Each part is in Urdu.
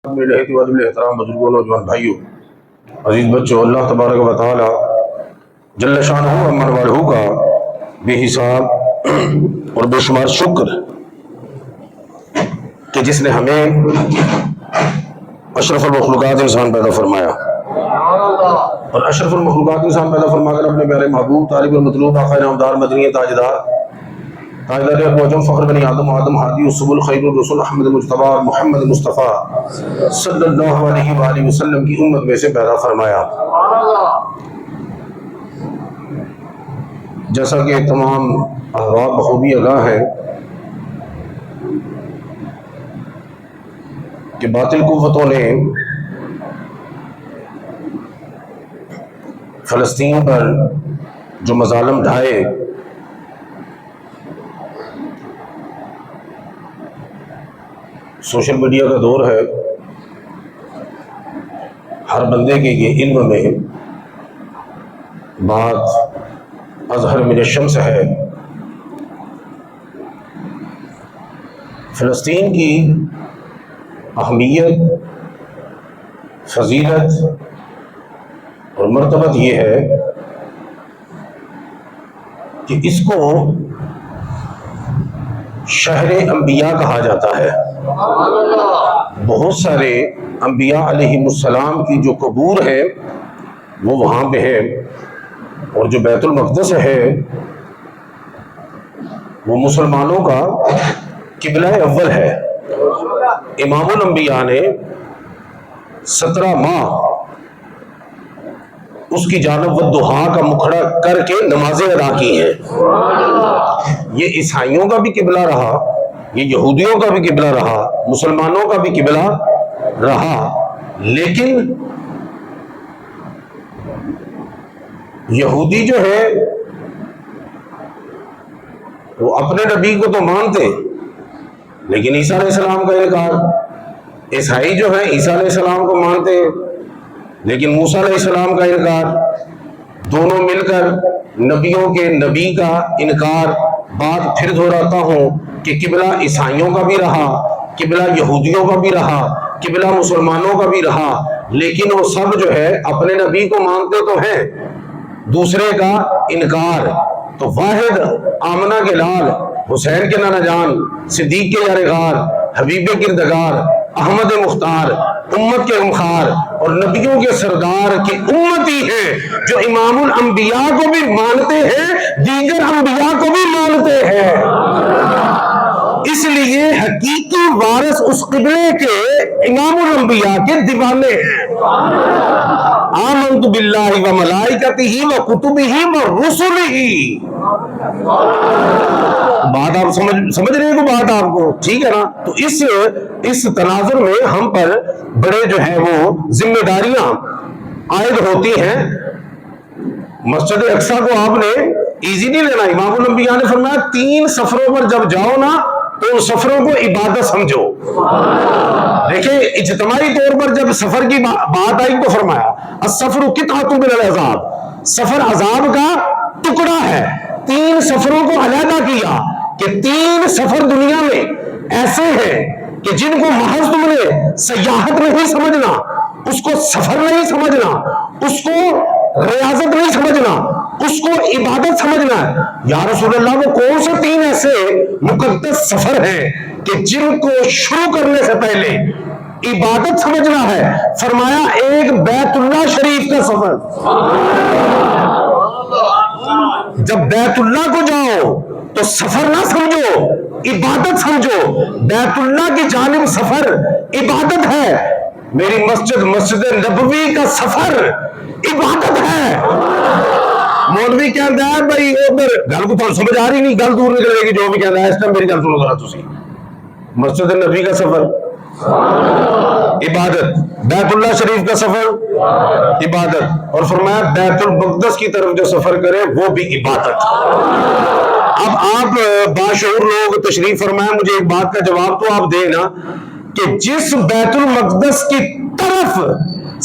میرے واجب احترام بزرگوں نوجوان بھائیوں عزیز بچوں، اللہ تبارک و تعالی جل شانہ امن والہ کا بے حساب اور بے شمار شکر کہ جس نے ہمیں اشرف المخلوقات انسان پیدا فرمایا اور اشرف المخلوقات انسان پیدا فرما کر اپنے پیارے محبوب طالب المطلوب آقا نامدار مدنی تاجدار اعظم فخر بنی آدم ہادی السبل خیر الرسول احمد مجتبی محمد مصطفیٰ صلی اللہ علیہ وآلہ وسلم کی امت میں سے پیدا فرمایا۔ جیسا کہ تمام احباب بخوبی آگاہ ہیں کہ باطل قوتوں نے فلسطین پر جو مظالم ڈھائے، سوشل میڈیا کا دور ہے، ہر بندے کے یہ علم میں بات اظہر من الشمس ہے۔ فلسطین کی اہمیت، فضیلت اور مرتبت یہ ہے کہ اس کو شہر انبیاء کہا جاتا ہے۔ بہت سارے انبیاء علیہ السلام کی جو قبور ہے وہ وہاں پہ ہے، اور جو بیت المقدس ہے وہ مسلمانوں کا قبلہ اول ہے۔ امام الانبیاء نے 17 ماہ اس کی جانب والدحا کا مکھڑا کر کے نمازیں ادا کی ہیں۔ یہ عیسائیوں کا بھی قبلہ رہا، یہ یہودیوں کا بھی قبلہ رہا، مسلمانوں کا بھی قبلہ رہا، لیکن یہودی جو ہے وہ اپنے نبی کو تو مانتے لیکن عیسیٰ علیہ السلام کا انکار، عیسائی جو ہے عیسیٰ علیہ السلام کو مانتے لیکن موسیٰ علیہ السلام کا انکار، دونوں مل کر نبیوں کے نبی کا انکار۔ بات پھر دہراتا ہوں کہ قبلہ عیسائیوں کا بھی رہا، قبلہ یہودیوں کا بھی رہا، قبلہ مسلمانوں کا بھی رہا، لیکن وہ سب جو ہے اپنے نبی کو مانتے تو ہیں، دوسرے کا انکار۔ تو واحد آمنہ کے لال، حسین کے نانا جان، صدیق کے یار غار، حبیب کردگار، احمد مختار، امت کے غمخوار اور نبیوں کے سردار کی امتی ہیں جو امام الانبیاء کو بھی مانتے ہیں، دیگر انبیاء کو بھی مانتے ہیں۔ اس لیے حقیقی وارث اس قبلے کے امام الانبیاء کے دیوانے ہیں۔ آمنت باللہ و ملائکتہ و کتبہ و رسلہ۔ بات آپ سمجھ رہے ہیں؟ بات آپ کو ٹھیک ہے نا؟ تو اس تناظر میں ہم پر بڑے جو ہے وہ ذمہ داریاں عائد ہوتی ہیں۔ مسجد اقصیٰ کو آپ نے ایزی نہیں لینا۔ امام الانبیاء نے فرمایا 3 سفروں پر جب جاؤ نا تو ان سفروں کو عبادت سمجھو۔ دیکھیں اجتماعی طور پر جب سفر کی بات آئی تو فرمایا السفر قطعۃ من العذاب، سفر عذاب کا ٹکڑا ہے۔ 3 سفروں کو علیحدہ کیا کہ 3 سفر دنیا میں ایسے ہیں کہ جن کو محض تم نے سیاحت نہیں سمجھنا، اس کو سفر نہیں سمجھنا، اس کو ریاضت نہیں سمجھنا، اس کو عبادت سمجھنا ہے۔ یا رسول اللہ وہ کون سے 3 ایسے مقدس سفر ہیں کہ جن کو شروع کرنے سے پہلے عبادت سمجھنا ہے؟ فرمایا ایک بیت اللہ شریف کا سفر۔ جب بیت اللہ کو جاؤ تو سفر نہ سمجھو، عبادت سمجھو۔ بیت اللہ کی جانب سفر عبادت ہے، میری مسجد نبوی کا سفر عبادت ہے۔ مولوی کہتا ہے بھائی ادھر گل کو تو سمجھ آ رہی نہیں، گل دور نکلے گی جو بھی کہتا ہے۔ اس ٹائم میری گل سنو ذرا تسی، مسجد نبی کا سفر عبادت، بیت اللہ شریف کا سفر عبادت، اور فرمایا بیت المقدس کی طرف جو سفر کرے وہ بھی عبادت۔ اب آپ باشعور لوگ تشریف فرمائیں، مجھے ایک بات کا جواب تو آپ دیں نا کہ جس بیت المقدس کی طرف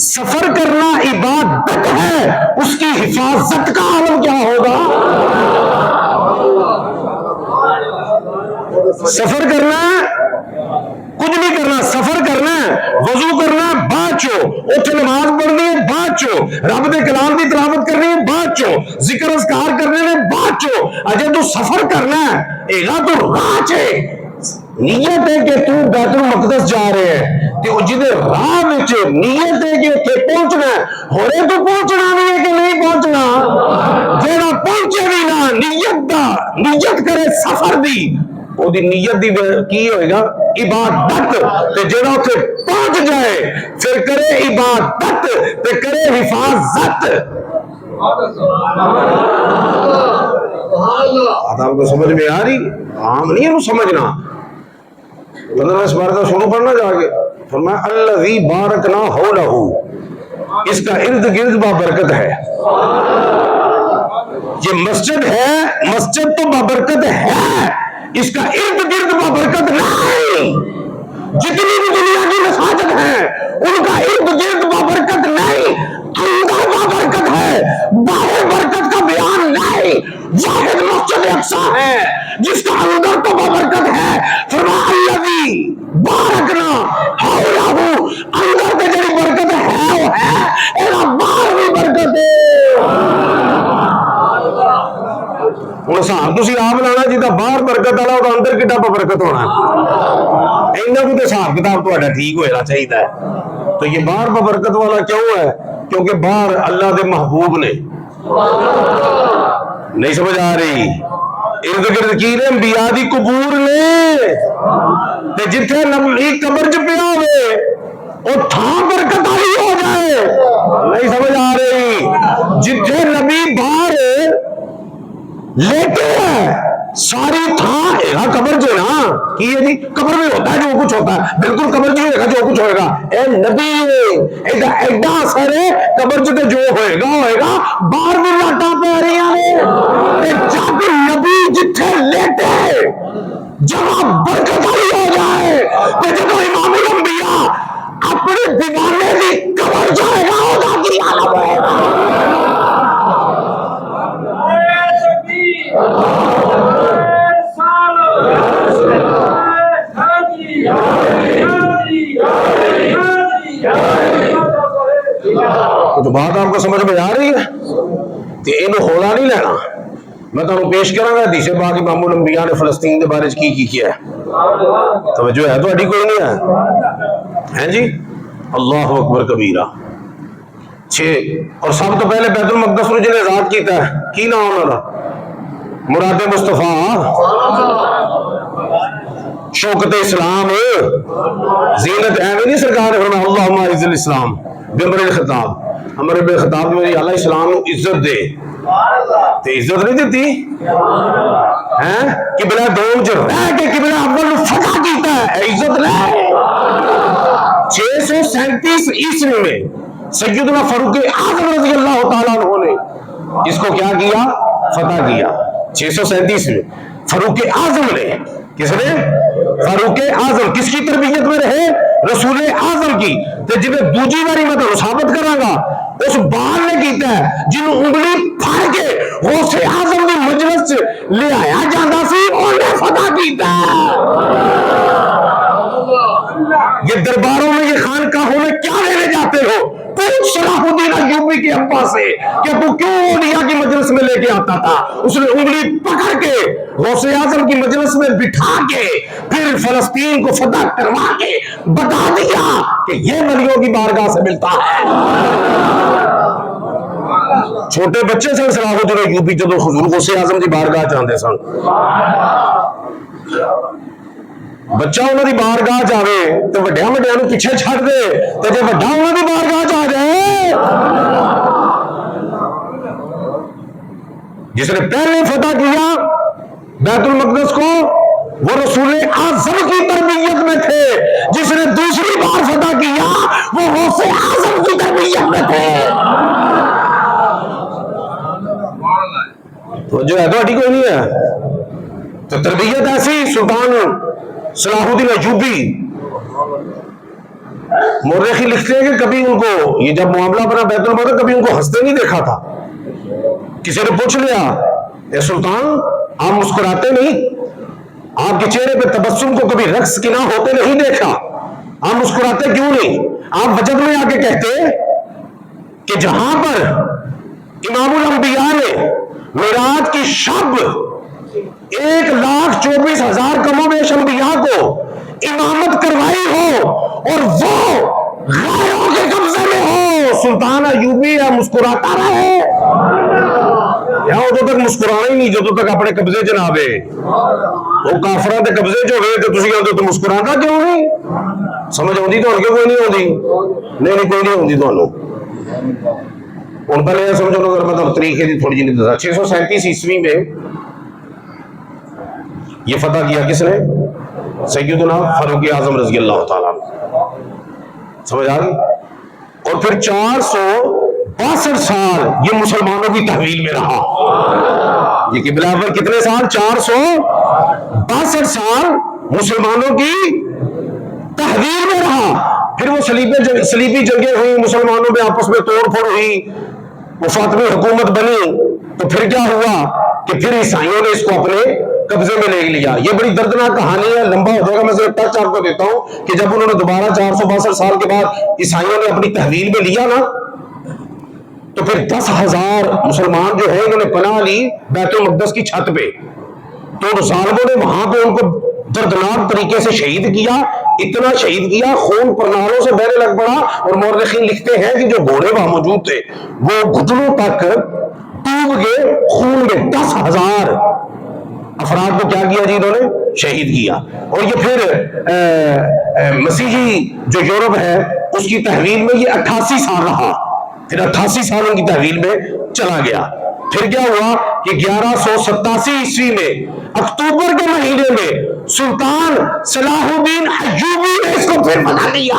سفر کرنا عبادت ہے اس کی حفاظت کا عالم کیا ہوگا؟ سفر کرنا کچھ نہیں کرنا، سفر کرنا ہے، وضو کرنا ہے بعد چو، اٹھ نماز پڑھنی ہے بعد چو، رب دے کلام کی تلاوت کرنی ہے بعد چو، ذکر اذکار کرنے نے بعد چو، اجے تو سفر کرنا ہے ایگا تو راہ چے نیت ہے کہ تو بیت المقدس جا رہے ہیں کہ جدے راہ وچ نیت ہے کہ اتنے پہنچنا ہے، ہورے تو پہنچنا نہیں ہے کہ نہیں پہنچنا، جیڑا پہنچے بھی نہ نیت کرے سفر دی، وہ دی نیت دی کی ہوئے گا عبادت، تے جیڑا اتنے پہنچ جائے پھر کرے عبادت تے کرے حفاظت۔ بات آپ کو سمجھ میں آ رہی؟ عام نہیں ہے سمجھنا، مطلب اس بار کا شروع پڑھنا جا کے فرمایا الذی بارکنا حولہ، اس کا ارد گرد بابرکت ہے، یہ مسجد ہے، مسجد تو بابرکت ہے، اس کا ارد گرد بابرکت نہیں، جتنی بھی دنیا کی مساجد ہیں ان کا ارد گرد بابرکت نہیں، اندر بابرکت ہے، باہر برکت کا بیان نہیں، واحد مسجد اقصیٰ ہے جس کا اندر تو بابرکت ہے، فرمایا الذی بارکنا حولہ، اندر تے جڑی برکت ہے وہ ہے، اینا باہر بھی برکت ہے۔ ہوں صاحب تسی آپ لانا جیتا باہر برکت والا تو اندر کڈا برکت ہونا ہے، اینا کو تے حساب کتاب تہاڈا ٹھیک ہونا چاہیے۔ تو یہ باہر برکت والا کیوں ہے؟ کیونکہ باہر اللہ دے محبوب نے، نہیں سمجھ آ رہی؟ ارد گرد کی نے انبیاء دی قبور نے، تے جتھے نبی قبر چ پیا ہوئے او تھاں برکت والی ہو جائے، نہیں سمجھ آ رہی؟ جتھے نبی باہر لیٹے ہیں ساری تھاں ایگا قبر جو نا کی ہے جی، قبر میں ہوتا ہے جو کچھ ہوتا ہے، بالکل قبر جو ہوئے گا جو کچھ ہوئے گا، اے نبی ایڈا اثر ہے قبر جو ہوئے گا باہر بھی لاٹا پہ رہی ہیں، جب نبی جتھے لیٹے جہاں برکت والی ہو جائے، تو جب امام الانبیاء اپنے دیوانے کی قبر جائے گا ہوگا کی عالم ہوئے گا۔ تو بات آپ کو سمجھ میں آ رہی ہے؟ تو یہ ہولا نہیں لینا، میں تمہیں پیش کروں گا حدیث پاک امام الانبیاء نے فلسطین کے بارے کی کیا ہے، توجہ ہے تو کوئی نہیں ہے جی؟ اللہ اکبر کبیرہ۔ اور سب تو پہلے بیت المقدس کو جنہیں آزاد کیتا ہے کی نام انہوں نے؟ مراد مصطفیٰ، شوکت اسلام، زینت ہے نہیں سرکار نے فرمایا اللہم اعز الاسلام بعمر الخطاب، عمر بن خطاب نے اللہ اسلام کو عزت دے، تے عزت نہیں دیتی ہیں؟ قبلہ دوم جو رہ کے قبلہ اول فتح کیتا ہے، عزت نہیں۔ 637 عیسوی میں سیدنا فاروق اعظم رضی اللہ تعالیٰ عنہ نے اس کو کیا کیا؟ فتح کیا۔ 637 میں فاروق اعظم نے، کس نے؟ فاروق اعظم کس کی تربیت میں رہے؟ رسول اعظم کی۔ تے جنہیں دوجی باری میں تو ثابت کراں گا اس بال نے کیتا ہے جنہوں انگلی پھاڑ کے غوث اعظم کی مجلس لے آیا جاتا سی، انہیں فتح کیتا ہے۔ یہ درباروں میں یہ خانقاہوں میں کیا لینے جاتے ہو؟ پوچھ صلاح الدین ایوبی کے ابا سے کہ تو کیوں اولیاء کی مجلس میں لے کے آتا تھا؟ اس نے انگلی پکڑ کے غوث اعظم کی مجلس میں بٹھا کے پھر فلسطین کو فتح کروا کے بتا دیا کہ یہ ولیوں کی بارگاہ سے ملتا ہے۔ چھوٹے بچے سن صلاح الدین ایوبی جدو حضور غوث اعظم کی بارگاہ جاندے سن، بچہ انہوں دی بارگاہ جاوے تو وڈیاں نو پیچھے چھڑ دے، تے جے وڈا انہوں دی بارگاہ جا جائے، جس نے پہلے فتح کیا بیت المقدس کو وہ رسول اعظم کی تربیت میں تھے، جس نے دوسری بار فتح کیا وہ غوث اعظم کی تربیت میں تھے۔ تو جو ہے تو کوئی نہیں ہے، تو تربیت ایسی سلطان صلاح الدین ایوبی مورخی لکھتے ہیں کہ کبھی ان کو یہ جب معاملہ بنا بیت المقدس کبھی ان کو ہنستے نہیں دیکھا تھا۔ کسی نے پوچھ لیا اے سلطان آپ مسکراتے نہیں؟ آپ کے چہرے پہ تبسم کو کبھی رقص کی نہ ہوتے نہیں دیکھا. آپ مسکراتے کیوں نہیں؟ آپ وجب میں آ کے کہتے کہ جہاں پر امام الانبیاء نے معراج کی شب 1,24,000 کم و بیش انبیاء کو امامت کروائی ہو اور وہ غیروں کے قبضے میں ہو، سلطان ایوبی یا مسکراتا رہے. یا ادو تک مسکرانا ہی نہیں جدو تک اپنے قبضے جنابے وہ کافراں دے قبضے چ ہوئے تو تسی کہندے تو مسکرانا کیوں نہیں؟ سمجھ آتی تو کوئی نہیں آتی؟ نہیں کوئی نہیں آتی تمہیں. ہوں پہلے یہ سمجھو اگر میں طریقے کی تھوڑی جی دسا. 637 عیسوی میں یہ فتح کیا کس نے؟ سیدنا فاروق اعظم رضی اللہ تعالیٰ عنہ. سمجھ آ گئی؟ اور پھر 462 سال یہ مسلمانوں کی تحویل میں رہا. یہ قبلہ پر کتنے سال؟ 462 سال مسلمانوں کی تحویل میں رہا. پھر وہ صلیبی جنگیں ہوئی، مسلمانوں میں آپس میں توڑ پھوڑ ہوئی، وہ فاطمی حکومت بنی. تو پھر کیا ہوا کہ پھر عیسائیوں نے اس کو اپنے قبضے میں لے لیا. یہ بڑی دردناک کہانی ہے، لمبا ہو جائے گا. میں صرف ٹچ آپ کو دیتا ہوں کہ جب انہوں نے دوبارہ 462 سال کے بعد عیسائیوں نے اپنی تحویل میں لیا نا، تو پھر 10,000 مسلمان جو ہیں انہوں نے پناہ لی بیت المقدس کی چھت پہ. تو ظالموں نے وہاں پہ ان کو دردناک طریقے سے شہید کیا. اتنا شہید کیا خون پرنالوں سے بہنے لگ پڑا. اور مورخین لکھتے ہیں کہ جو گھوڑے وہاں موجود تھے وہ گھٹنوں تک ڈوب گئے خون میں. 10,000 افراد کو کیا کیا جی انہوں نے؟ شہید کیا. اور یہ پھر مسیحی جو یورپ ہے اس کی تحویل میں یہ 88 سال رہا. پھر 88 سال ان کی تحویل میں چلا گیا. پھر کیا ہوا کہ 1187 عیسوی میں اکتوبر کے مہینے میں سلطان صلاح الدین ایوبی نے اس کو پھر بنا لیا.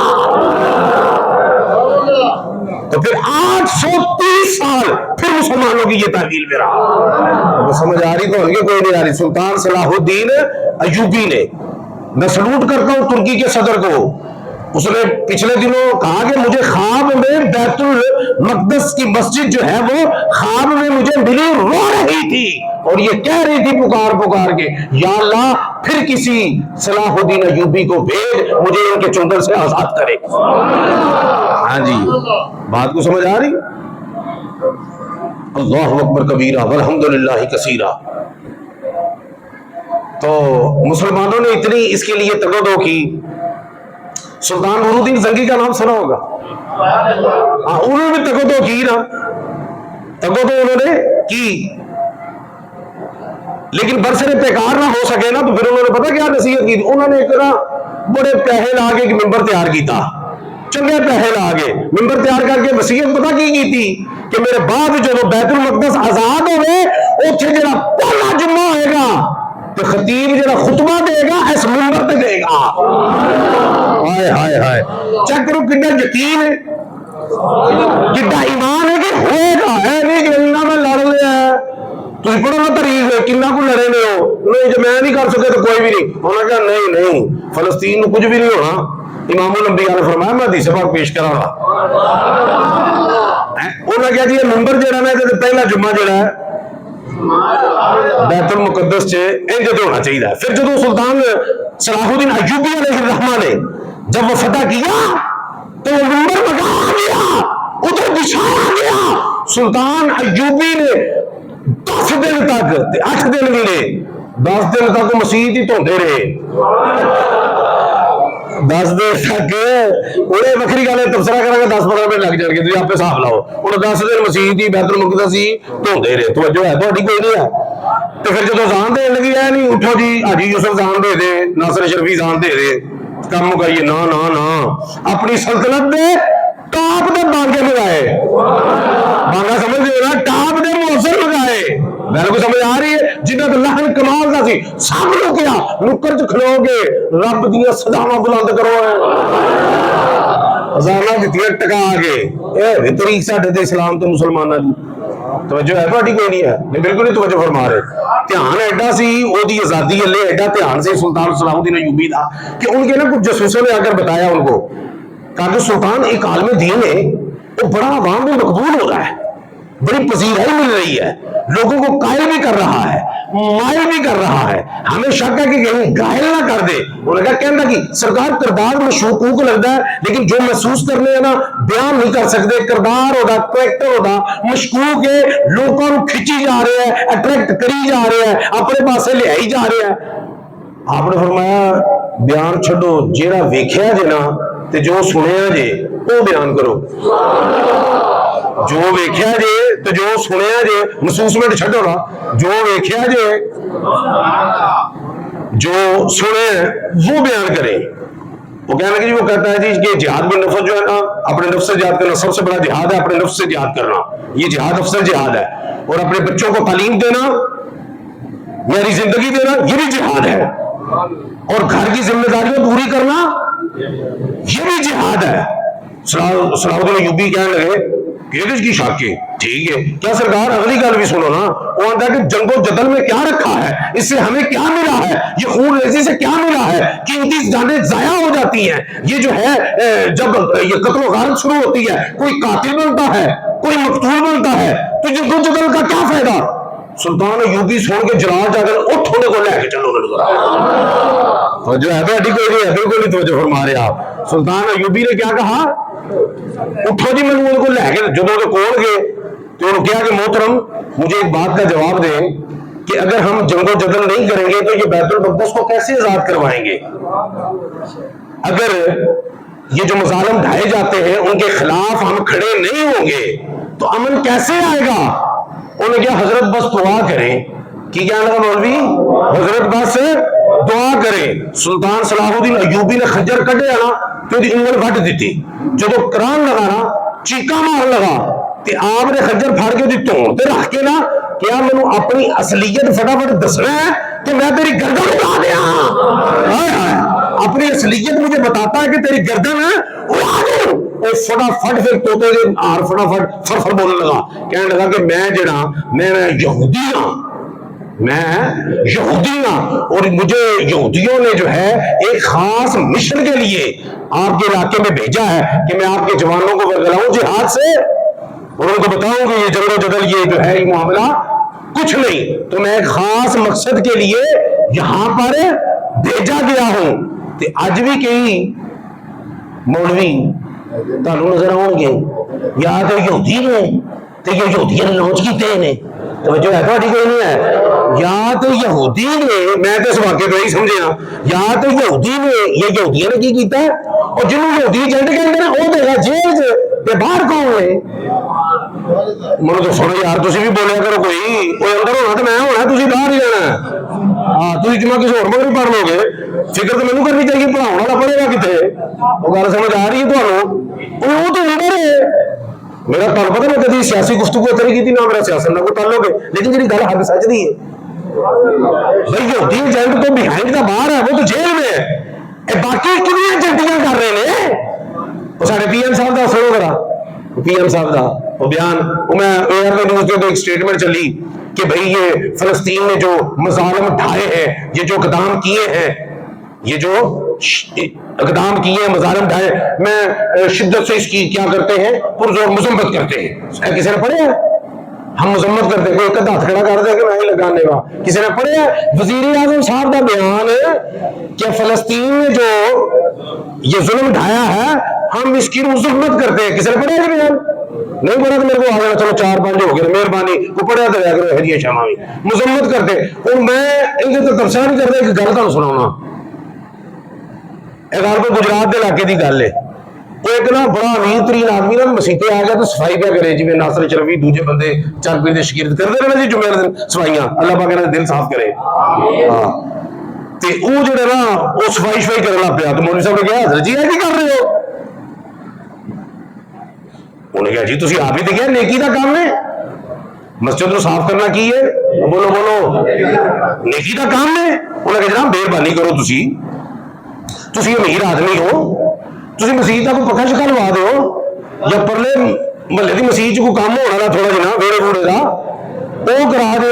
تو پھر 830 سال پھر مسلمانوں کی یہ تحویل میں رہا. وہ سمجھ آ رہی تو ہلکے کوئی نہیں آ رہی. سلطان صلاح الدین ایوبی نے، میں سلوٹ کرتا ہوں ترکی کے صدر کو، اس نے پچھلے دنوں کہا کہ مجھے خواب میں بیت المقدس کی مسجد جو ہے وہ خواب میں مجھے ملی، رو رہی تھی اور یہ کہہ رہی تھی پکار کے یا اللہ پھر کسی صلاح الدین ایوبی کو بھیج، مجھے ان کے چنگل سے آزاد کرے. ہاں جی بات کو سمجھ آ رہی؟ اللہ اکبر کبیرہ والحمدللہ کثیرہ. تو مسلمانوں نے اتنی اس کے لیے تگودو کی. سلطان نور الدین زنگی کا نام سنا ہوگا. انہوں نے بھی تگودو کی نا، تگودو انہوں نے کی، لیکن برسر پیکار نہ ہو سکے نا. تو پھر انہوں نے پتا کیا نصیحت کی؟ انہوں نے ایک نا بڑے پیسے لا کے ممبر تیار کیتا، چنگے پیسے لا کے ممبر تیار کر کے وصیت پتا کی تھی کہ میرے بعد جب بیت المقدس آزاد ہوئے اتنے جڑا پہلا جمعہ ہوئے گا تو خطیب جڑا خطبہ دے گا اس ممبر پہ دے گا. ہائے ہائے ہائے، چیک کرو کتنا یقین ہے، کتنا ایمان ہے کہ ہوئے گا. ہے نہیں کہ اللہ میں لڑ لیا ہے. تھی پڑھو نا تاریخ کنا کو لڑے لے ہو. نہیں جو میں نہیں کر سکے تو کوئی بھی نہیں. انہوں نے کہا نہیں فلسطین میں کچھ بھی نہیں ہونا. امام الانبیاء نے فرمایا میں حدیث پاک پیش کرا رہا. انہوں نے کہا جی یہ ممبر جڑا نا پہلا جمعہ جڑا ہے بیت المقدس چ انج ہونا چاہیے. پھر جب سلطان صلاح الدین ایوبی علیہ الرحمہ نے جب وہ فتح کیا تو وہ ممبر بگایا گیا، ادھر بچھایا گیا. سلطان ایوبی نے 10 دن تک 8 دن ملے 10 دن تک مسیح ہی دھوندے رہے. 10 دن تک انہیں وکری گل تبصرہ کرا گے 10-15 منٹ لگ جان گے. تھی آپ حساب لاؤ. انہیں 10 دن مسیح کی بیت المقدس ہی دھوندے رہے. توجہ ہے تھوڑی کوئی نہیں ہے. تو پھر جب زان دین لگی ہے نہیں اٹھو جی حاجی یوسف زان دے دے، ناصر شرفی زان دے دے، کم مکائیے. نا نا نا اپنی سلطنت دے ٹاپ دے بانگے منگائے. بانگا سمجھ دے نا، ٹاپ دے مؤذن منگائے. میرے کو سمجھ آ رہی ہے؟ جنہاں دا لحن کمال دا سی سب لو کیا نکر چ کھلو گے رب دیاں صداواں بلند کرو. ہزاراں دتیاں ٹکا کے اے طریق ساڈے تے اسلام تے مسلماناں دی. توجہ ہے تھوڑی کوئی نہیں ہے؟ نہیں بالکل نہیں توجہ فرما رہے. دھیان ایڈا سی وہ دی آزادی والے ایڈا دھیان سے سلطان صلاح الدین ایوبی دا کہ ان کے نا کچھ جاسوسوں نے آ کر بتایا ان کو کہ سلطان ایک عالم دین ہے، وہ بڑا عوام میں مقبول ہو رہا ہے، بڑی پذیرائی مل رہی ہے، لوگوں کو قائل بھی کر رہا ہے. مائل بھی کر رہا ہے, ہمیں شک ہے کہ کہیں گاہل نہ کر دے. انہوں نے کہا کہنا کہ سرکار کردار میں شوق لگتا ہے لیکن جو محسوس کرنے ہے نا بیان نہیں کر سکتے. کردار ہوتا, کریکٹر ہوتا مشکوک ہے, لوگوں کو کھچی جا رہے ہیں, اٹریکٹ کری جا رہے ہیں, اپنے پاسے لے ہی جا رہے ہیں. آپ نے فرمایا بیان چھڈو, جیڑا ویکھیا جے نا تے جو سنیا جے وہ بیان کرو. جو ویکھیا جے تے جو سنیا جے, محسوس میں چھڈو نا, جو ویکھیا جے جو سنے وہ بیان کرے. وہ کہنے لگے جی, وہ کہتا ہے جی کہ جہاد میں نفس جو ہے نا, اپنے نفس سے جہاد کرنا سب سے بڑا جہاد ہے, اپنے نفس سے جہاد کرنا, یہ جہاد افضل جہاد ہے. اور اپنے بچوں کو تعلیم دینا, میری زندگی دینا, یہ بھی جہاد ہے. اور گھر کی ذمہ داریاں پوری کرنا یہ بھی جہاد ہے. صلاح الدین ایوبی کہنے لگے کہ کس کی شاکی, ٹھیک ہے کیا سرکار اگلی گل بھی سنو نا. وہ کہتا ہے کہ جنگ و جدل میں کیا رکھا ہے, اس سے ہمیں کیا ملا ہے, یہ خون ریزی سے کیا ملا ہے, قیمتی جانیں ضائع ہو جاتی ہیں. یہ جو ہے جب یہ قتل و غارت شروع ہوتی ہے, کوئی قاتل بنتا ہے, کوئی مقتول بنتا ہے, تو جنگ و جدل کا کیا فائدہ. سلطان ایوبی سن کے جلال جا کر اٹھ ہونے کو لے کے چلو جو ہے کوئی نہیں ہے, بالکل نہیں توجہ فرما رہے آپ. سلطان ایوبی نے کیا کہا, اٹھو جی, میں کو لے کے جب وہ کون گئے تو انہوں نے کہا کہ محترم مجھے ایک بات کا جواب دیں کہ اگر ہم جنگ و جدل نہیں کریں گے تو یہ بیت المقدس کو کیسے آزاد کروائیں گے. اگر یہ جو مظالم ڈھائے جاتے ہیں ان کے خلاف ہم کھڑے نہیں ہوں گے تو امن کیسے آئے گا. انہوں نے کہا حضرت بس دعا کریں. کی کیا لگا مولوی, حضرت بس دعا کریں. سلطان صلاح الدین ایوبی نے خنجر کٹیا نا تو انگل وڈ دیتی. جب کران لگا نا چیکا مار لگا تے آپ نے خنجر پھاڑ کے دی تو رکھ کے نا کیا میں اپنی اصلیت فٹافٹ دسنا ہے کہ میں تیری گردن اڑا دیا. اپنی اصلیت مجھے بتاتا ہے کہ تیری گردن ہے اڑا دوں. اور فٹافٹ پھر توتے کے آر فٹافٹ فر بولنے لگا, کہنے لگا کہ میں جڑا میں یہودی ہوں, میں یہودی ہوں, اور مجھے یہودیوں نے جو ہے ایک خاص مشن کے لیے آپ کے علاقے میں بھیجا ہے کہ میں آپ کے جوانوں کو ورگلاؤں جہاد سے اور ان کو بتاؤں کہ یہ جنگ و جدل یہ جو ہے یہ معاملہ کچھ نہیں, تو میں ایک خاص مقصد کے لیے یہاں پر بھیجا گیا ہوں. اج بھی کئی مولوی تانوں نظر آؤ گے یا تو یہودی نے تو یہ یہودیاں نے لانچ کیتے ہیں, توجہ ہے تھوڑی کوئی نہیں ہے, یا تو یہودی نے, میں تو اس واقعے کو یہی سمجھا, یا تو یہودی نے, یہ یہودیاں نے کی کیتا ہے, اور جنہوں یہودی ایجنٹ کہتے ہیں وہ دیکھا جیل سے باہر کون ہے. منو تو سنو یار, تسی بھی بولیا کرو, کوئی اندر ہونا تو میں ہونا, تسی باہر ہی جانا ہے. ہاں تسی جمع کسی اور مگر پڑھ لو گے, فکر تو مینوں کرنی چاہیے پڑھاؤ والا پڑھے گا کتنے. وہ گل سمجھ آ رہی ہے تمہیں, وہ تو ادھر ہے. میرا تمہیں پتا میں کبھی سیاسی گفتگو اتنے نہیں کی, نہ میرا سیاست نہ کوئی تعلق ہے, لیکن جی گل حق سچ دی ہے. بھائی یہودی ایجنٹ تو بہائنڈ کا باہر ہے, وہ تو جیل میں ہے. باقی کنیاں ایجنٹیاں کر رہے ہیں. وہ سارے پی ایم صاحب کا سنو ذرا, پی ایم صاحب کا وہ بیان, میں نیوز کے ایک سٹیٹمنٹ چلی کہ بھئی یہ فلسطین میں جو مظالم ڈھائے ہیں, یہ جو اقدام کیے ہیں, یہ جو اقدام کیے مظالم ڈھائے, میں شدت سے اس کی کیا کرتے ہیں, پرزور مذمت کرتے ہیں. کسی نے پڑھے ہیں ہم مذمت کرتے ہیں, کوئی ہاتھ کھڑا کر دے کہ میں لگانے کا, کسی نے پڑھے ہیں وزیر اعظم صاحب کا بیان کہ فلسطین میں جو یہ ظلم ڈھایا ہے ہم اس کی مذمت کرتے ہیں. کسی نے پڑھے ہیں بیان, نہیں پڑھا تو میرے کو آ گیا, چلو 4-5 ہو گئے, مہربانی کو پڑھا تو کرو ہریہ شاما بھی مذمت کرتے. اور میں ان کے تو تبصرہ نہیں کرتا, ایک گل تمہیں سناؤنا. ایک گل کو گجرات کے علاقے کی گل ہے. وہ ایک نا بڑا امیر ترین آدمی نا مسیطے آ گیا تو صفائی پہ کرے, جی ناصر شرفی دوجے بندے چل پہ شکیرت کرتے رہے جی جمعے دن صفائیاں, اللہ پاک انہاں دے دل صاف کرے. ہاں تے وہ جڑا نا وہ صفائی شفائی کرنے لگ پیا, تو مولوی صاحب نے کہا حضرت جی یہ کی کر رہے ہو. انہوں نے کہا جی تسی آپ ہی تو کیا نیکی کا کام ہے, مسجد کو صاف کرنا کی ہے, بولو بولو نیکی کا کام ہے. انہوں نے کہا جناب مہربانی کرو, تسی امیر آدمی ہو, تسی مسجد کا کوئی پکا شکا لوا دو, یا پرلے محلے کی مسجد کو کام ہونا نا تھوڑا جنا ویڑے ووڑے کا وہ کرا دو.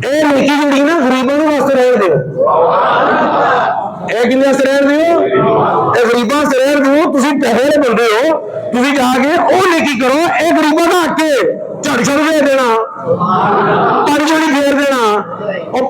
اے نیکی جڑی نا غریبوں کے واسطے رہن دیو, اے کنے واسطے رہن دیو, اے غریباں واسطے رہن دیو. تسی پیسے والے بندے ہو, تسی جا کے او نیکی کرو, اے غریباں دا حق ہے. جھاڑی چھڑ دے دینا, پانی چھڑی پھیر دینا,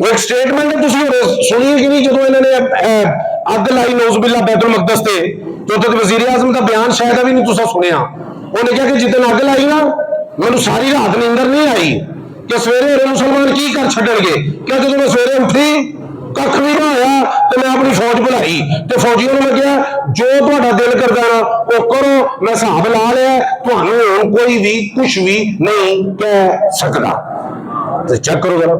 وہ ایک سٹیٹمنٹ ہے, سنیے کہ نہیں, جدو انہوں نے اگ لائی نوز باللہ بیت المقدس تے, جو تو وزیر اعظم کا بیان شاید ابھی نہیں تسا سنیا, انہوں نے کہا کہ جتنے اگ لائی نا مینوں ساری رات نیندر نہیں آئی کہ سویرے میرے مسلمان کی کر چھڈن گے, کیا جدو میں سویرے اٹھی کھ بھی نہ ہویا تو میں اپنی فوج بلائی تو فوجیوں نے میں کہا جو تہاڈا دل کردا نا وہ کرو, میں حساب لا لیا, تہانوں کوئی بھی کچھ بھی نہیں کہہ سکدا. تو چیک کرو ذرا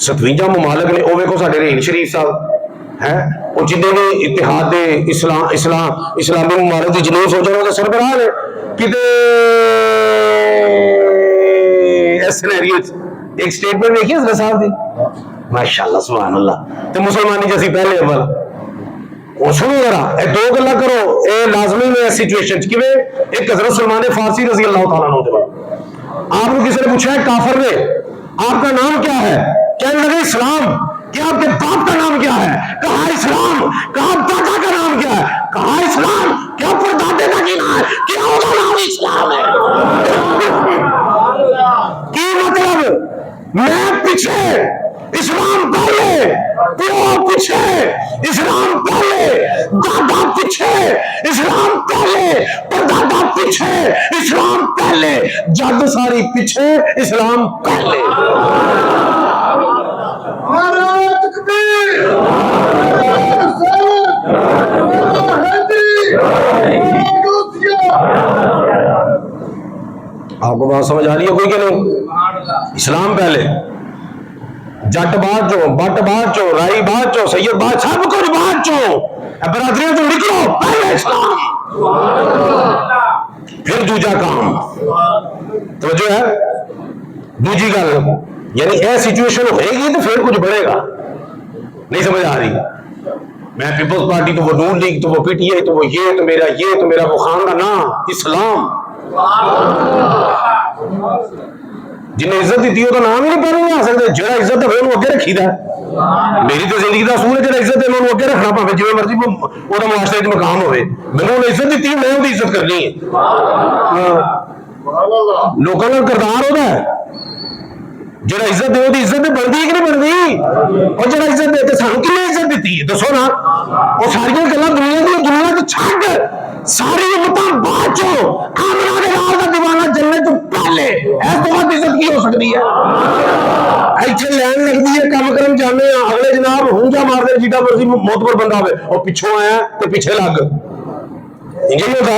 57 ممالک نے, وہ ویکھو ساڈے رحیم شریف صاحب ہے, وہ جتنے بھی اتحاد دے اسلامی ممالک دی جنہیں سوچ رہے سربراہ نے کتے اس سینیریو ایک سٹیٹمنٹ دیکھی حضرت صاحب دی, ماشاءاللہ سبحان اللہ. تو مسلمانی جیسی پہلے اول وہ سنو ذرا, اے دو گلا کرو, اے لازمی میں اس سچویشن کہ ایک حضرت سلمان فارسی رضی اللہ تعالیٰ عنہ, آپ کو کسی نے پوچھا ہے کافر نے آپ کا نام کیا ہے, کہنے لگے اسلام. کیا آپ کے باپ کا نام کیا ہے, کہا اسلام. کہا دادا کا نام کیا ہے, کہا اسلام. کیا پردادے کا کی نام ہے, کیا ہوگا نام اسلام ہے. کی مطلب میں پیچھے اسلام پہلے, پیو پیچھے اسلام پہلے, دادا پیچھے اسلام پہلے, پردادا پیچھے اسلام پہلے, جد ساری پیچھے اسلام پہلے. آپ کو بات سمجھ آ رہی ہے کوئی کہ نہیں؟ اسلام پہلے, جٹ بعد چو, بٹ بعد چو, رائی بعد چو, سید بعد, سب کچھ بعد چو, برادریاں تو نکلو, پہلے اسلام پھر دوجا کام. توجہ ہے دوجی گل, یعنی اے سچویشن ہوئے گی تو پھر کچھ بڑھے گا. نہیں سمجھ آ رہی؟ میں پیپلز پارٹی تو وہ نون لیگ تو وہ پی ٹی آئی تو وہ یہ تو میرا یہ تو میرا وہ خاندان, نہ اسلام. جنہیں عزت دیتی ہو تو نام ہی نہیں پہلے نہیں آ سکتے. جہاں عزت ہے وہ اگے رکھی دا. میری تو زندگی کا اصول ہے جہاں عزت ہے میں اگے رکھنا پاوے جی مرضی وہ معاشرے مقام ہوئے. میں نے عزت دیتی ہے میں وہ عزت کرنی ہے. لوگوں کا کردار ہوتا ہے, جہاں عزت دے وہ عزت بنتی ہے کہ نہیں بنتی, اور جہاں عزت دے تو سانو کتنی عزت دیتی ہے دسو نا. وہ ساری گلا دنیا کو چھڈ ساری امتاں بعد چو, آمنا دے نال دا دیوانہ جلنے تو پہلے, اس تو بعد عزت کی ہو سکتی ہے. ایتھے لین لگتی ہے, کم کرم جانے اگلے جناب ہونجا مار دے جیتا مرضی معتبر بندہ ہوئے, اور پچھوں آیا تو پیچھے لگ یہی ہوتا,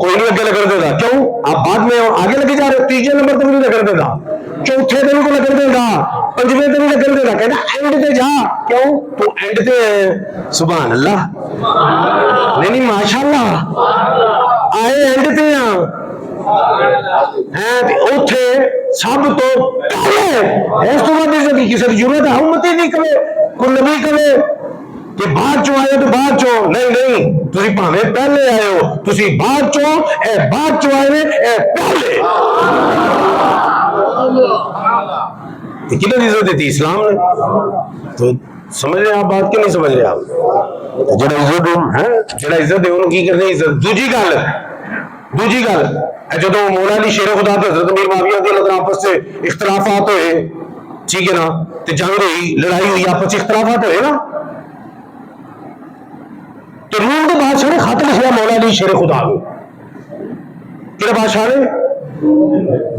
کوئی نہیں اگے لگن دے گا. کیوں آپ بعد میں آگے لگے جا رہے, تیسرے نمبر پہ نہیں لگن دے گا, چوتھے دن کو لگن دے گا, پنجویں دن لگن دے گا, کہنا اینڈ تے جا. کیوں تو اینڈ تے سبحان اللہ, نہیں ماشاءاللہ آئے اینڈ تے اوتھے سب تو پہلے. اس تو بعد عزت کی کسی کی ضرورت ہے امتی نہیں کرے, کوئی نبی کرے کہ بعد چو آئے تو بعد چو نہیں, تسی پاویں پہلے آئے ہو, تسی بعد چو, اے بعد چو آئے اے پہلے. کتنی عزت دیتی اسلام نے. تو سمجھ رہے آپ بات کیوں نہیں سمجھ رہے آپ؟ جڑا عزت ہے, جڑا عزت ہے انہوں کی کرنی عزت. دوجی گل جدو مولا علی شیر خدا تے حضرت امیر معاویہ رضی اللہ عنہ آپس سے اختلافات ہوئے, ٹھیک ہے نا, تے جنگ ہوئی, لڑائی ہوئی, آپس سے اختلافات ہوئے نا, تو روم کے بادشاہ نے خط لکھا مولا علی شیر خدا کو. کہڑے بادشاہ نے؟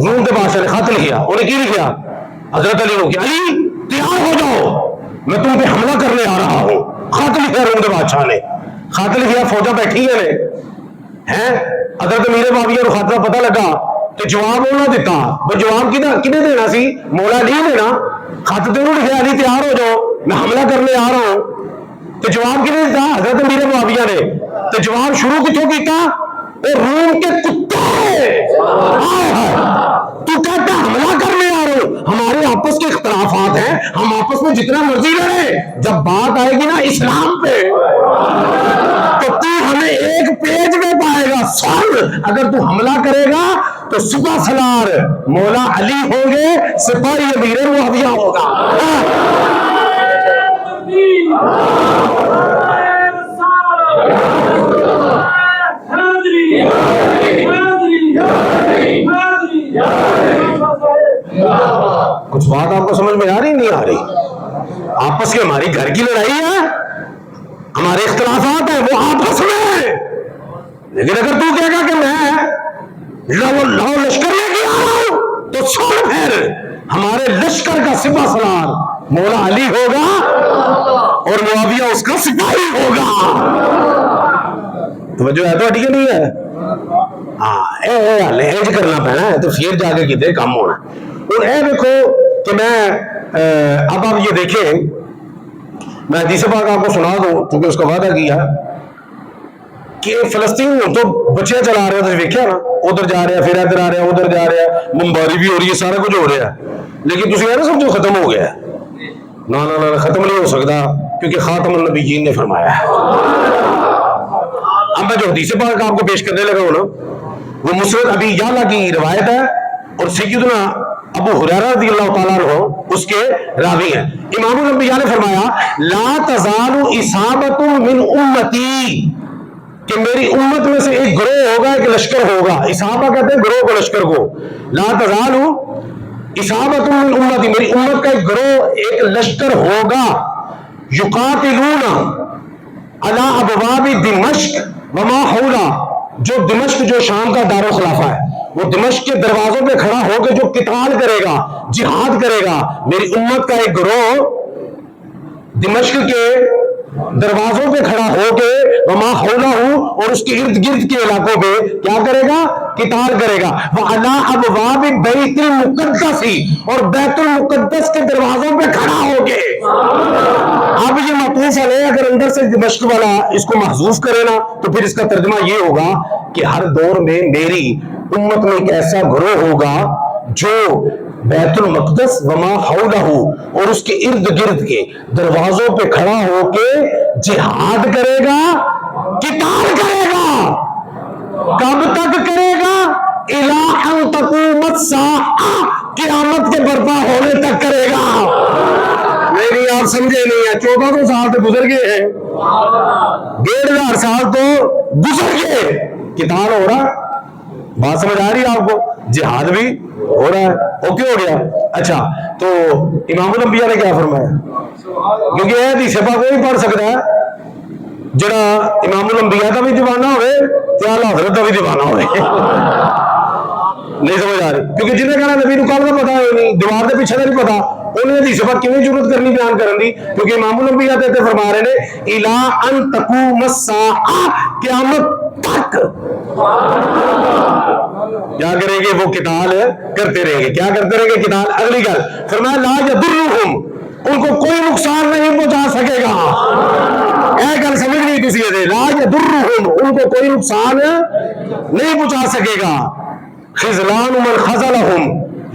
روم کے بادشاہ نے خط لکھا. انہیں کی لکھا؟ حضرت علی کو کہ علی تیار ہو جاؤ, میں تم پہ حملہ کرنے آ رہا ہوں. خط لکھا روم کے بادشاہ نے, خط لکھا, فوجاں بیٹھی ہیں. حضرت امیر معاویہ کو خط کا پتہ لگا تو جواب انہوں نے دیتا. وہ جواب کنے دینا سی؟ مولا علی دینا. خط تو انہوں نے لکھا علی تیار ہو جاؤ میں حملہ کرنے آ رہا ہوں. تو جواب کنے دیتا؟ حضرت امیر معاویہ نے. تو جواب شروع کتوں کیتا؟ روم کے کتے, تو کہتا حملہ کرنے آ رہے ہو, ہمارے آپس کے اختلافات ہیں, ہم آپس میں جتنا مرضی لڑے, جب بات آئے گی نا اسلام پہ تو ہمیں ایک پیج میں پائے گا. سن اگر تو حملہ کرے گا تو صبح سلار مولا علی ہوں گے, سپاہی امیر معاویہ ہوگا. بات آپ کو سمجھ میں آ رہی نہیں آ رہی؟ آپس کی ہماری گھر کی لڑائی ہے، ہمارے اختلافات ہیں وہ آپس میں، لیکن اگر تو کہے گا کہ میں لو لشکر لے کے آ رہا ہوں تو سن پھر ہمارے لشکر کا سپہ سالار مولا علی ہوگا اور معاویہ اس کا سپاہی ہوگا۔ توجہ ہے تو اٹھی نہیں ہے؟ ہاں لہج کرنا پینا ہے تو پھر جا کے کتنے کام ہونا۔ اور اے دیکھو کہ میں اب آپ یہ دیکھیں، میں حدیث پاک آپ کو سنا دوں کیونکہ اس کا وعدہ کیا کہ فلسطین تو بچے چلا رہے ہیں، دیکھا نا ادھر جا رہے ہیں پھر ادھر آ رہے ہیں ادھر جا رہے ہیں، بمباری بھی ہو رہی ہے، سارا کچھ ہو رہا ہے، لیکن تسی نا سمجھو ختم ہو گیا ہے۔ نہ ختم نہیں ہو سکتا کیونکہ خاتم النبیین نے فرمایا ہے۔ اب میں جو حدیث پاک آپ کو پیش کرنے لگا ہوں نا وہ مسند ابی یعلا کی روایت ہے اور سیدنا ابو ہریرہ رضی اللہ تعالیٰ عنہ اس کے راوی ہیں۔ امام الانبیاء نے فرمایا لا تزال اصابۃ من امتی، کہ میری امت میں سے ایک گروہ ہوگا، ایک لشکر ہوگا۔ اصابہ کہتے ہیں گروہ کو، لشکر کو۔ لا تزال اصابۃ من امتی، میری امت کا ایک گروہ، ایک لشکر ہوگا، یقاتلون علی ابواب دمشق وما حولہ، جو دمشق جو شام کا دارالخلافہ ہے، وہ دمشق کے دروازوں پہ کھڑا ہو کے جو قتال کرے گا، جہاد کرے گا، میری امت کا ایک گروہ دمشق کے دروازوں پہ کھڑا ہو کے وما حولہ اور اس کے ارد گرد کے علاقوں پہ کیا کرے گا؟ قتال کرے گا۔ وعلی ابواب بیت المقدس، اور بیت المقدس کے دروازوں پہ کھڑا ہو کے۔ اب یہ معطوف علیہ اگر اندر سے دمشق والا اس کو محذوف کرے نا تو پھر اس کا ترجمہ یہ ہوگا کہ ہر دور میں میری امت میں ایک ایسا گروہ ہوگا جو بیت المقدس وما حولہ اور اس کے ارد گرد کے دروازوں پہ کھڑا ہو کے جہاد کرے گا، قتال کرے گا۔ کب تک کرے گا؟ الی ان تقوم الساعہ، قیامت کے برپا ہونے تک کرے گا۔ میری آپ سمجھے نہیں ہے، 1400 سال تو گزر گئے ہیں، 1500 سال تو گزر گئے، قتال ہو رہا، بات سمجھ آ رہی ہے آپ کو؟ جہاد بھی ہو رہا ہے، اوکے ہو گیا۔ اچھا تو امام الانبیاء نے کیا فرمایا؟ کیونکہ یہ حدیث پاک کوئی پڑھ سکتا ہے جڑا امام الانبیاء کا بھی دیوانہ ہوئے تے اعلی حضرت کا بھی دیوانہ ہوئے، نہیں سمجھ آ رہی؟ کیونکہ جنہیں کہنا نبی نو کل کا پتا ہے نہیں، دیوار دے پیچھے کا نہیں پتا، انہیں حدیث پاک کیوں ضرورت کرنی بیان کرن دی؟ کیونکہ امام الانبیاء تے فرما رہے نے الی ان تقوم الساعہ، قیامت تک کیا کریں گے؟ وہ قتال کرتے رہیں گے۔ کیا کرتے رہیں گے؟ قتال۔ اگلی گل فرمایا لا یضرہم، ان کو کوئی نقصان نہیں پہنچا سکے گا۔ اے گل سمجھ نہیں کسی دے، لا یضرہم، ان کو کوئی نقصان نہیں پہنچا سکے گا۔ خذلان من خذلہم،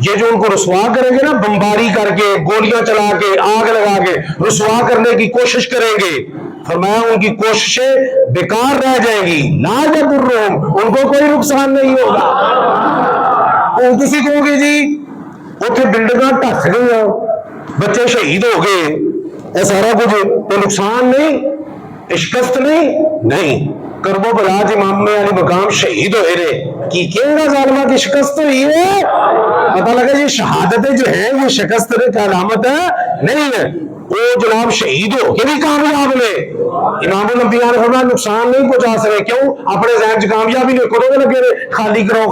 یہ جو ان کو رسوا کریں گے نا، بمباری کر کے، گولیاں چلا کے، آگ لگا کے رسوا کرنے کی کوشش کریں گے، فرمایا ان کی کوششیں بیکار رہ جائیں گی۔ لا یضرہم، ان کو کوئی نقصان نہیں ہوگا۔ اور کسی کو گے جی اتنے بلڈنگاں ٹھک گئی، بچے شہید ہو گئے، اے سارا کچھ تو نقصان نہیں، شکست نہیں، کربو بلا امام علی مقام شہید ہوئے رہے کی کہنا ظالمہ کی شکست ہوئی ہے، پتہ لگا یہ شہادتیں جو ہیں یہ شکست کی علامت نہیں ہے، وہ جناب شہید ہو کے بھی کامیاب ہوئے۔ امام الانبیاء نے فرمایا نقصان نہیں پہنچا سکے، کیوں؟ اپنے ذہن چ کامیابی نہیں کرو گے لگے رہے خالی کرو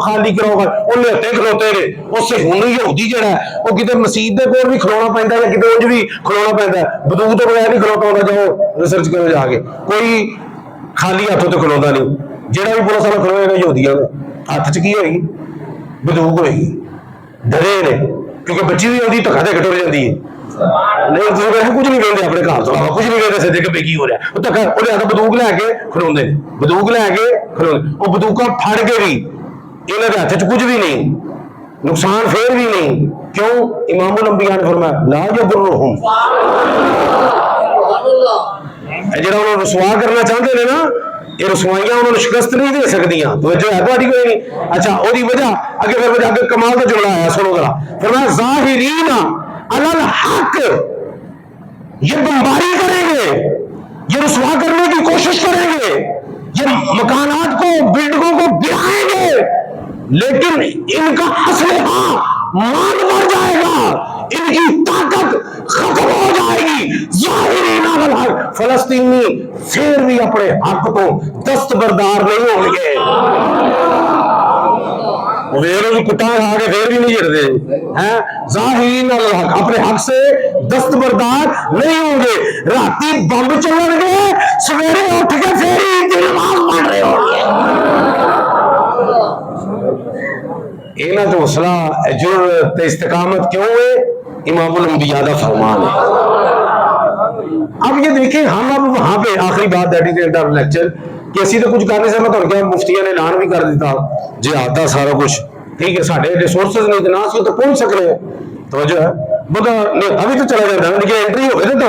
انہیں ہتے کھلوتے رہے، اس سے ہن یہودی جڑا ہے وہ کتے مسجد دے کول بھی کھلونا پیندا ہے، کتے انج بھی کھلونا پیندا ہے، بندوق تو بغیر نہیں کھلوتا ہوتا، جاؤ ریسرچ کرو جا کے، کوئی خالی ہاتھوں تو کھلوتا نہیں، جہاں بھی پولیس والا کھلوئے گا یہودیاں ہاتھ چ کی ہوئے گی؟ بندوق ہوئے گی، ڈرے نے، کیونکہ بچی بھی ہوتی دھکا دے کے ٹر جاتی ہے، نہیں کچھ نہیں کہتے اپنے گھر تو کچھ نہیں کہتے سدے کہ کی ہو رہا ہے، وہ بندوق لے کے کھلوندے، بندوق لے کے کھلوندے، وہ بندوقاں پھڑ کے بھی انہوں کے ہاتھ چ کچھ بھی نہیں، نقصان پھر بھی نہیں، کیوں؟ امام الانبیاء نے فرمایا لا یضرہم، جڑا انہوں رسوا کرنا چاہتے ہیں نا، یہ رسوائیاں انہوں نے شکست نہیں دے سکتیاں، تو جو ہے تہاڈی کوئی نہیں۔ اچھا وہی وجہ اگے پھر آگے کمال کا جملہ آیا، سنو ذرا، فرمایا ظاہرین علی الحق، یہ بمباری کریں گے، یہ رسوا کرنے کی کوشش کریں گے، یہ مکانات کو بلڈنگوں کو گرائیں گے، لیکن ان کا اسلحہ مان مر جائے گا، ان کی طاقت ختم ہو جائے گی. ظاہرین علی الحق, فلسطینی پھر بھی اپنے حق کو دستبردار نہیں ہوں گے. کٹا کھا کے پھر بھی نہیں جڑتے ہیں. ظاہرین علی الحق, اپنے حق سے دستبردار نہیں ہوں گے. راتی بمب چلن گے, سویرے اٹھ کے پھر عید کی نماز پڑھ رہے ہوں گے. انہاں تو حوصلہ جرأت استقامت کیوں ہے؟ امام الانبیاء کا فرمان ہے. اب یہ دیکھیں ہم اب وہاں پہ آخری بات that is and of lecture کہ اسی تو کچھ کرنے سے میں تو کیا مفتیاں نے اعلان بھی کر دیتا جہاد دا سارا کچھ ٹھیک ہے. سارے ریسورسز نہیں اتنا سی تو پہنچ سک رہے ہیں. توجہ ہے بندہ ابھی تو چلا جاتا ہے لیکن انٹری ہو گئی تو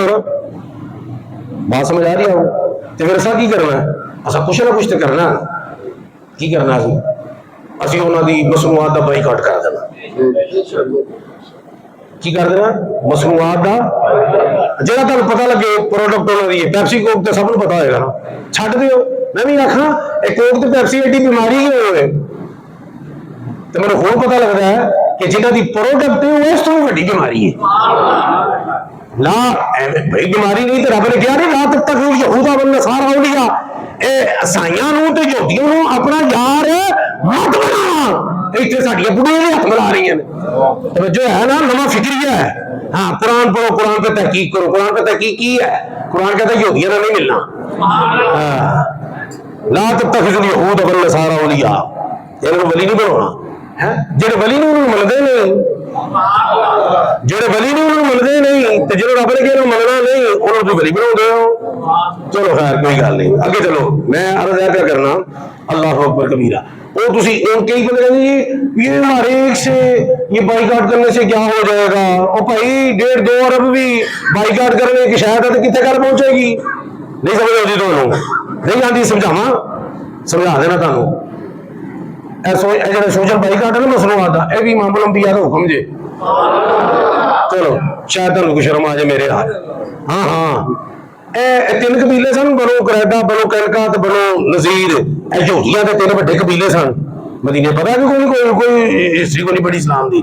بات سمجھ آ رہی ہے. تو پھر ایسا کی کرنا ہے؟ ایسا کچھ نہ کچھ تو کرنا ہے. کی کرنا ہے اسی انہوں دی مصنوعات دا بائیکاٹ کر دینا. کی کر دینا؟ مصنوعات دا جہاں تک پتہ لگے پروڈکٹ انہوں دی پیپسی کوک تو سب کو پتا ہوئے گا نا. چھڈ دیو. میں بھی آخنا ایک کوک تو پیپسی ایڈی بیماری ہی ہوئے تو میرے ہوں پتہ لگتا ہے کہ جنہ دی پروڈکٹ ہے وہ اس تو بڑی بیماری ہے. لا بھائی بیماری نہیں تو رب نے کیا نہیں لا تب تک یہودا والنصارى اولیاء عیسائیاں نو تے یہودیاں نو اپنا یار مت بنا. اتنے ساڈیاں بڑھیاں نے ہاتھ ملا رہی ہیں. جو ہے نا نواں فکریہ ہے. ہاں قرآن پڑھو, قرآن پہ تحقیق کرو. قرآن پہ تحقیق کی ہے؟ قرآن کہتا ہے یہودیاں نہ نہیں ملنا. لا تتخذوا اليهود والنصارى اولیاء. یہ ولی نہیں بنانا. جڑے ولی نے انہوں ملتے نہیں, جڑے ولی نے انہوں ملتے نہیں تو جنہوں رب نے کہنا ملنا نہیں انہوں تو ولی بنا ہو. چلو خیر کوئی گل نہیں, اگے چلو. میں عرض ہے کیا کرنا اللہ اکبر کبیرہ. وہ تسی ان کے ہی پتہ کہتے جی یہ ہمارے ایک سے یہ بائیکاٹ کرنے سے کیا ہو جائے گا. او بھائی 1.5-2 ارب بھی بائیکاٹ کرنے کی شاید ہے تو کتنے گھر پہنچے گی؟ نہیں سمجھ آتی تمہیں؟ نہیں آتی. سمجھاواں سمجھا دینا تمہیں. سوشل بائیکاٹ ہے نا مصنوعات کا, یہ بھی امام الانبیاء کا حکم جے. چلو شاید تمہیں کچھ شرم آ جائے میرے ہاتھ. ہاں ہاں 3 قبیلے سن, بنو قریظہ, بنو قینقاع تے بنو نذیر. یہودیاں دے 3 بڑے قبیلے سن مدینے. پتا کہ کوئی ہسٹری کو نہیں پڑھی اسلام دی.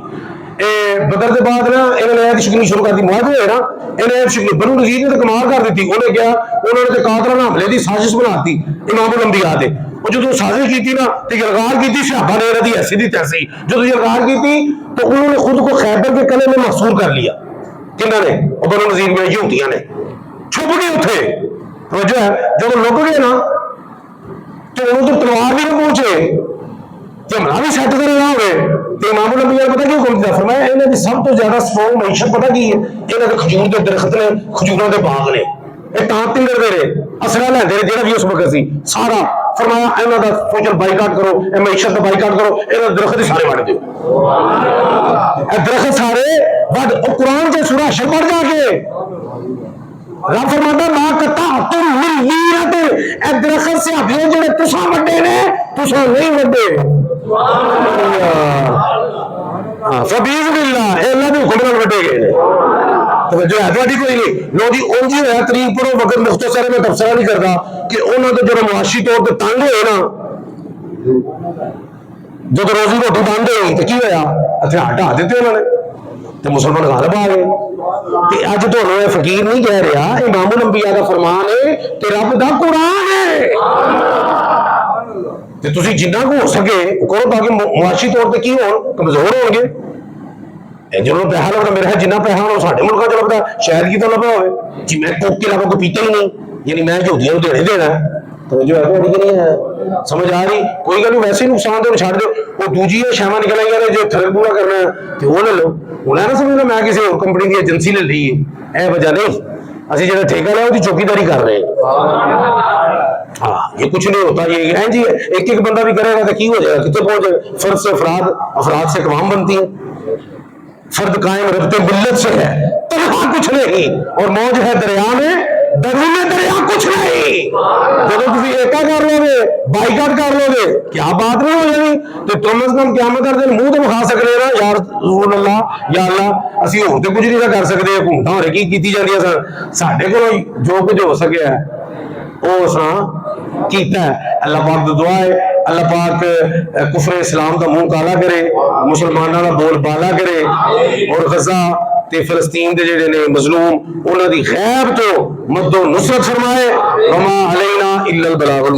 بدر کے بعد نا انہوں نے ایت شکنی شروع کر دی. معاہدے ہوئے نا انہیں ایت شکنی بنو نذیر نے تو کمال کر دیتی. انہیں کیا انہوں نے قاتلانہ حملے دی سازش بناتی امام الانبیاء دے. اور جو سازش کی تھی نا تو یلغار کی تھی صحابہ نے رضی ایسی دی تیسی. جو یلغار کی تھی تو انہوں نے خود کو خیبر کے قلعے میں محصور کر لیا. کنہوں نے؟ اور بنو نذیر میں یہودیاں نے چھپ گئے اتنے. توجہ ہے جب لک گئے نا تو انہوں تو تلوار بھی نہ پہنچے تو حملہ بھی سیٹ کرے نہ ہوئے. تو امام الانبیاء پتہ کیوں حکم دیا؟ فرمایا انہوں نے سب تو زیادہ سٹرونگ معیشت پتہ کی ہے؟ انہوں نے کھجور کے درخت نے, کھجوراں دے باغ نے. یہ ٹانپ تنگر دے رہے اسرا لیندے رہے جہاں بھی اس وقت سی سارا. فرمایا انہوں کا سوشل بائیکاٹ کرو, معیشت کا بائیکاٹ کرو, انہوں درخت ہی سارے وڈ دیو. درخت سارے وڈ. قرآن کے سورہ حشر پڑھ جا کے رب فرماتا ما قطعتم من لیرۃ, اے درخت سے ابھی جڑے تساں وڈے نے تساں نہیں وڈے. فباذن اللہ, اے اللہ دے حکم نال وڈے گئے. جو ہے تھوڑی کوئی نہیں لو جی اون جی ہے ترین پڑھو وقت مختصر میں تبصرہ نہیں کرتا کہ انہوں نے جو معاشی طور پہ تنگ ہوئے نا جب روزی روٹی بند ہوئی تو کی ہوا ہتھیار ڈھا دیتے انہوں نے تو مسلمان غالب آ گئے. اج تو فقیر نہیں کہہ رہا, امام الانبیاء کا فرمان ہے کہ رب دا قرآن ہے. تسی جنہ کو ہو سکے کرو تاکہ معاشی طور پہ کی ہو کمزور ہو گے. جنہوں پیسہ لگتا میرا ہے جنہ پیسہ ہو سارے ملکوں چ لگتا شاید کی تو لگا ہوئے جی میں کوک کے علاوہ کوئی پیتا ہی نہیں, یعنی میں یہودیاں کو دینے دینا ہے. تو جو ہے نہیں ہے سمجھ آ رہی کوئی گل ویسے نقصان دے چھڑ دو. وہ دوجی شاواں نکل آئی جو تھرک پورا کرنا ہے تو وہ لے لو. انہیں نہ سمجھنا میں کسی اور کمپنی کی ایجنسی لے لی ہے, اے وجہ نہیں. اسی جہاں ٹھیکہ لیا وہ چوکیداری کر رہے ہیں. ہاں یہ کچھ نہیں ہوتا. یہ جی ایک بندہ بھی کرے گا تو کی ہو جائے گا, کتنے پہنچ جائے. فرد سے افراد سے اقوام بنتی ہیں. فرد قائم ربط ملت سے ہے, تنہا کچھ نہیں. اور موج ہے دریا میں, درون دریا کچھ نہیں. جب تم ایکا کر لو گے, بائیکاٹ کر لو گے, کیا بات نہیں ہو جانی. تو کم از کم قیامت والے دن منہ تو بکھا سکتے نا یا رسول اللہ یا اللہ اسی اور تو کچھ نہیں کر سکتے. حکومتاں ہور کی کیتی جاندیاں سن, ساڈے کول جو کچھ ہو سکیا ہے وہ اساں کیتا ہے. اللہ پاک دی دعا ہے اللہ پاک کفر اسلام دا منہ کالا کرے, مسلمانوں کا بول بالا کرے, اور غزہ تے فلسطین دے جڑے نے مظلوم انہاں دی غیب تو مد و نصرت فرمائے وما علینا الا البلاغ